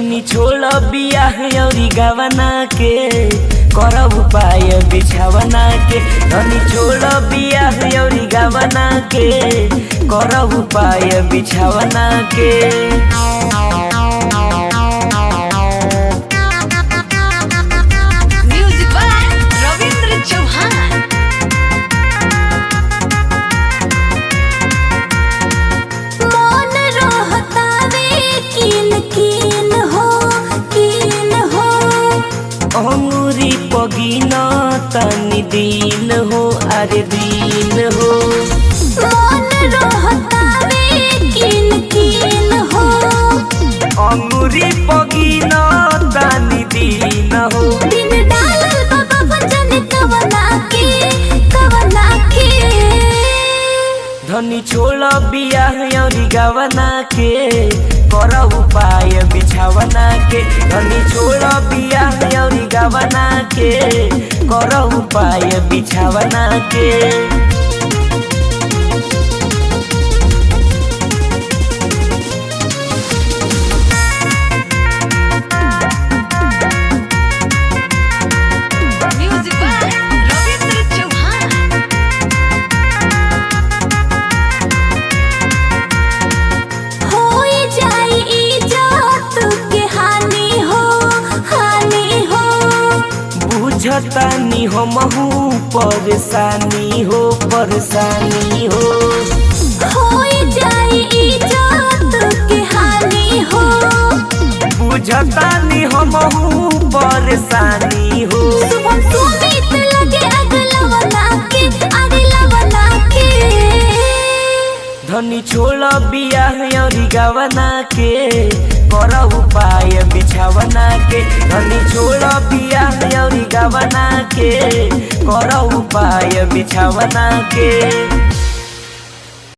धनी छोड़ बियाह अउरी गवना के करब उपाय बिछावना के। धनी छोड़ बियाह अउरी गवना के करब उपाय बिछावना के। Music by Ravindra Chauhan. मन रहतावे किन किन हो किन हो। अंगूरी पगिन तनी दिन हो अरे दिन हो। मन रहतावे किन किन हो। अंगूरी पगिन तनी दिन हो। दिन डालल बाबा भजन कवना के कवना के। धनी छोड़ बियाह अउरी गवना के करब उपाय बिछावना के। धनी छोड़ बियाह अउरी गवना के करब उपाय बिछावना के। Music by Ravindra Chauhan. होई जाई इज्जत के हानि हो हानि हो। बुझतानी हमहू परेशानी हो परेशानी हो। होई जाई इज्जत के हानि हो। बुझतानी हमहू परेशानी हो। शुभम सुमित लगे अगलवना के अगलवना के। धनी छोड़ बियाह अउरी गवना के करब उपाय बिछावना के। धनी छोड़ बियाह अउरी गवना के करब उपाय बिछावना के।